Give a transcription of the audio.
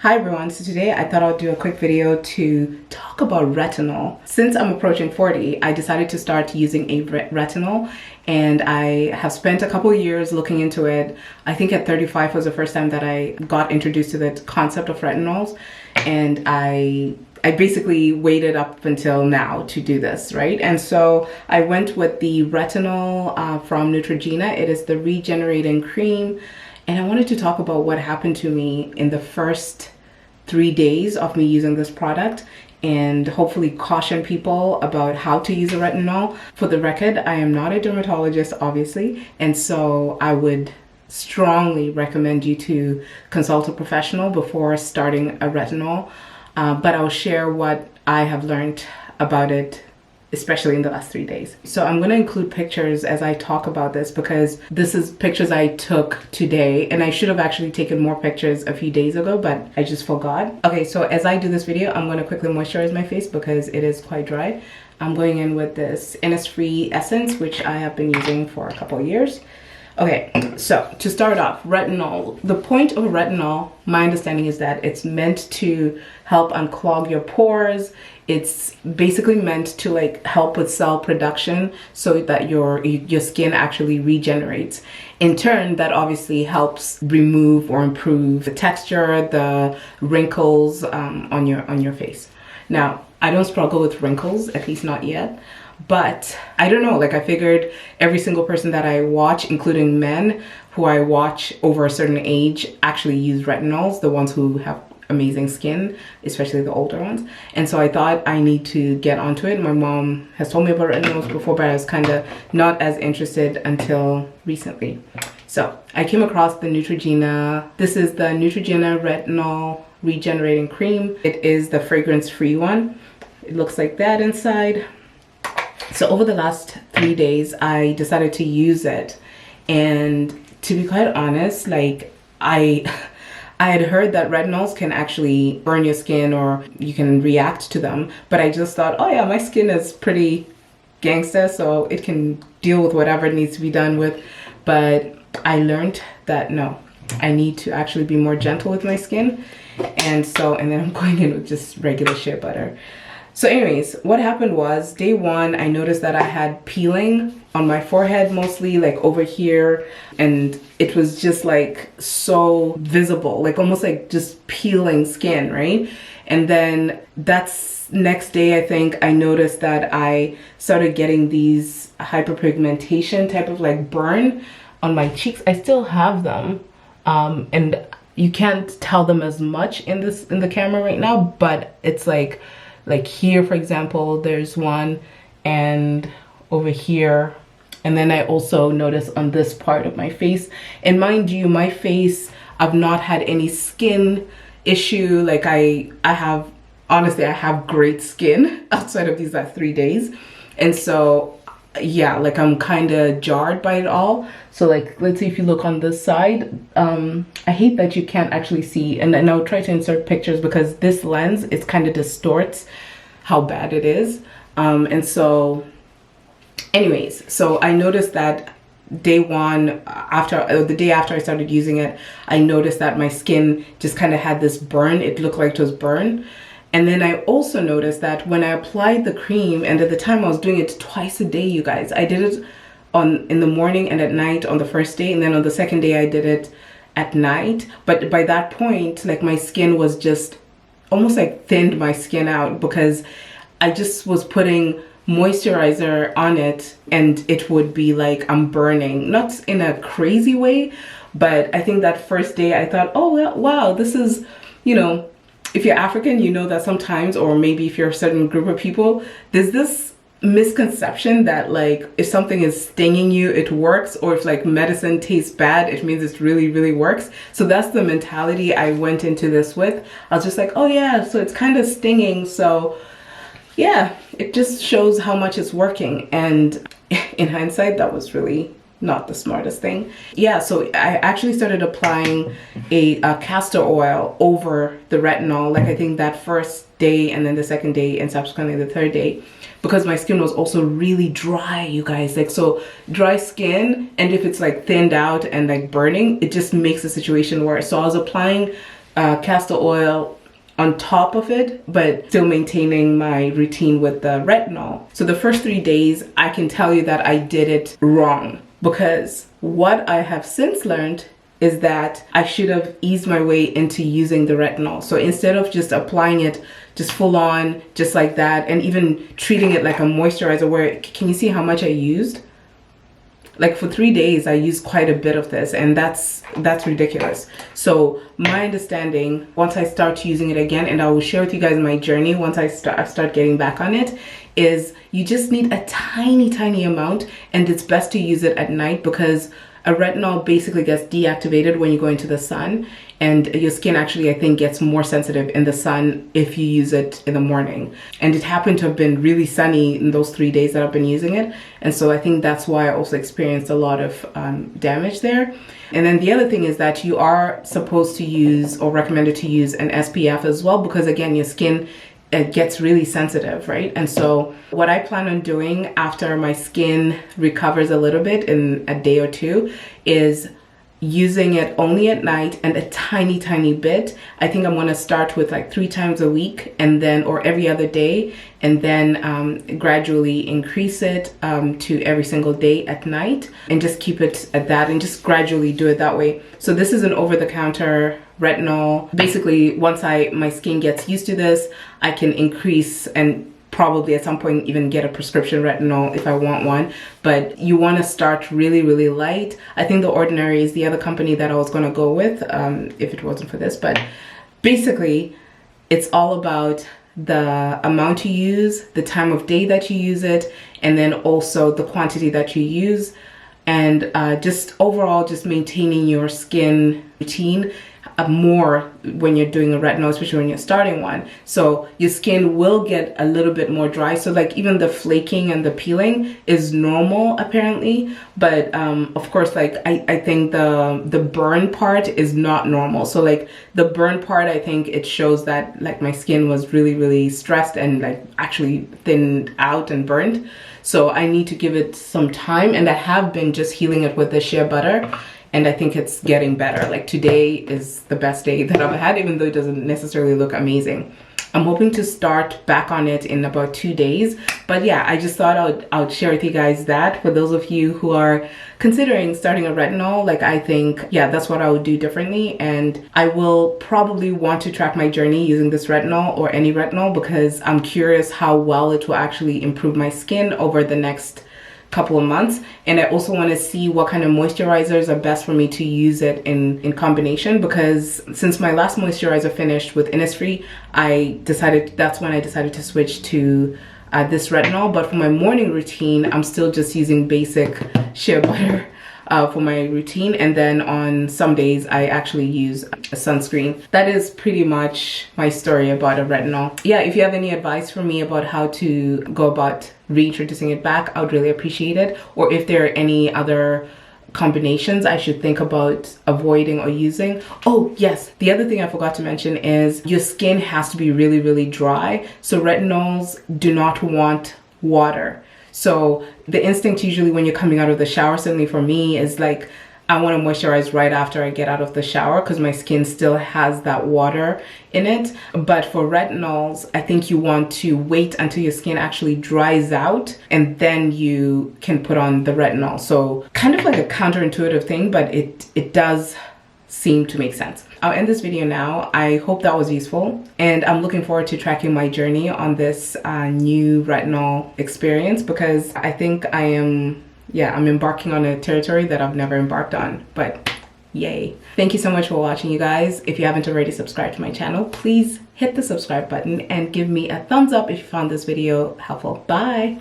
Hi everyone, so today I thought I'd do a quick video to talk about retinol. Since I'm approaching 40, I decided to start using a retinol, and I have spent a couple of years looking into it. I think at 35 was the first time that I got introduced to the concept of retinols, and I basically waited up until now to do this, right? And so I went with the retinol from Neutrogena. It is the regenerating cream. And I wanted to talk about what happened to me in the first 3 days of me using this product and hopefully caution people about how to use a retinol. For the record, I am not a dermatologist, obviously, and so I would strongly recommend you to consult a professional before starting a retinol. But I'll share what I have learned about it, especially in the last 3 days. So I'm going to include pictures as I talk about this because this is pictures I took today, and I should have actually taken more pictures a few days ago, but I just forgot. Okay, so as I do this video, I'm going to quickly moisturize my face because it is quite dry. I'm going in with this Innisfree Essence, which I have been using for a couple of years. Okay, so to start off, retinol. The point of retinol, my understanding is that it's meant to help unclog your pores. It's basically meant to like help with cell production so that your skin actually regenerates. In turn, that obviously helps remove or improve the texture, the wrinkles on your face. Now, I don't struggle with wrinkles, at least not yet. But I don't know, like I figured every single person that I watch, including men who I watch over a certain age, actually use retinols, the ones who have amazing skin, especially the older ones. And so I thought I need to get onto it. My mom has told me about retinols before, but I was kind of not as interested until recently. So I came across the Neutrogena. This is the Neutrogena Retinol Regenerating Cream. It is the fragrance-free one. It looks like that inside. So over the last 3 days, I decided to use it. And to be quite honest, like I had heard that retinols can actually burn your skin or you can react to them. But I just thought, oh yeah, my skin is pretty gangster, so it can deal with whatever it needs to be done with. But I learned that no, I need to actually be more gentle with my skin. And then I'm going in with just regular shea butter. So anyways, what happened was day one, I noticed that I had peeling on my forehead, mostly like over here. And it was just like so visible, like almost like just peeling skin, right? And then that's next day, I think I noticed that I started getting these hyperpigmentation type of like burn on my cheeks. I still have them. And you can't tell them as much in the camera right now, but it's like here, for example, there's one, and over here. And then I also noticed on this part of my face. And mind you, my face, I've not had any skin issue. Like I have, honestly, I have great skin outside of these last 3 days. And so, yeah, like I'm kind of jarred by it all. So like, let's see if you look on this side. I hate that you can't actually see, and I'll try to insert pictures because this lens, it kind of distorts how bad it is. And so anyways, so I noticed that day one, the day after I started using it, I noticed that my skin just kind of had this burn. It looked like it was burned. And then I also noticed that when I applied the cream, and at the time I was doing it twice a day, you guys. I did it in the morning and at night on the first day, and then on the second day I did it at night. But by that point, like my skin was just almost like thinned my skin out because I just was putting moisturizer on it and it would be like I'm burning, not in a crazy way, but I think that first day I thought, oh well, wow, this is, you know, if you're African, you know that sometimes, or maybe if you're a certain group of people, there's this misconception that like if something is stinging you, it works, or if like medicine tastes bad, it means it really, really works. So that's the mentality I went into this with. I was just like, oh yeah, so it's kind of stinging, so yeah, it just shows how much it's working. And in hindsight, that was really not the smartest thing. Yeah, so I actually started applying a castor oil over the retinol, like I think that first day, and then the second day, and subsequently the third day, because my skin was also really dry, you guys. Like, so dry skin, and if it's like thinned out and like burning, it just makes the situation worse. So I was applying castor oil on top of it, but still maintaining my routine with the retinol. So the first 3 days, I can tell you that I did it wrong, because what I have since learned is that I should have eased my way into using the retinol. So instead of just applying it just full on, just like that, and even treating it like a moisturizer, where, can you see how much I used? Like for 3 days, I used quite a bit of this, and that's ridiculous. So my understanding, once I start using it again, and I will share with you guys my journey once I start getting back on it, is you just need a tiny amount, and it's best to use it at night, because a retinol basically gets deactivated when you go into the sun, and your skin actually, I think, gets more sensitive in the sun if you use it in the morning. And it happened to have been really sunny in those 3 days that I've been using it, and so I think that's why I also experienced a lot of damage there. And then the other thing is that you are supposed to use, or recommended to use, an SPF as well, because again, your skin, it gets really sensitive, right? And so what I plan on doing after my skin recovers a little bit in a day or two is using it only at night and a tiny bit. I think I'm gonna start with like 3 times a week, and then, or every other day, and then gradually increase it to every single day at night, and just keep it at that, and just gradually do it that way. So this is an over-the-counter retinol. Basically, once my skin gets used to this, I can increase and probably at some point even get a prescription retinol if I want one. But you want to start really light. I think The Ordinary is the other company that I was going to go with if it wasn't for this. But basically, it's all about the amount you use, the time of day that you use it, and then also the quantity that you use, and just overall just maintaining your skin routine more when you're doing a retinol, especially when you're starting one. So your skin will get a little bit more dry. So like even the flaking and the peeling is normal apparently, but of course, like I think the burn part is not normal. So like the burn part, I think it shows that like my skin was really stressed and like actually thinned out and burnt. So I need to give it some time, and I have been just healing it with the shea butter. And I think it's getting better. Like today is the best day that I've had, even though it doesn't necessarily look amazing. I'm hoping to start back on it in about 2 days. But yeah, I just thought I would share with you guys that for those of you who are considering starting a retinol. Like I think, yeah, that's what I would do differently. And I will probably want to track my journey using this retinol or any retinol, because I'm curious how well it will actually improve my skin over the next couple of months. And I also want to see what kind of moisturizers are best for me to use it in combination, because since my last moisturizer finished with Innisfree, that's when I decided to switch to this retinol. But for my morning routine, I'm still just using basic shea butter for my routine, and then on some days I actually use a sunscreen. That is pretty much my story about a retinol. Yeah, if you have any advice for me about how to go about reintroducing it back, I would really appreciate it. Or if there are any other combinations I should think about avoiding or using. Oh yes, the other thing I forgot to mention is your skin has to be really dry. So retinols do not want water. So the instinct usually when you're coming out of the shower, certainly for me, is like I want to moisturize right after I get out of the shower, because my skin still has that water in it. But for retinols, I think you want to wait until your skin actually dries out, and then you can put on the retinol. So kind of like a counterintuitive thing, but it does seem to make sense. I'll end this video now. I hope that was useful, and I'm looking forward to tracking my journey on this new retinol experience, because I think I'm embarking on a territory that I've never embarked on, but yay. Thank you so much for watching, you guys. If you haven't already subscribed to my channel, please hit the subscribe button and give me a thumbs up if you found this video helpful. Bye.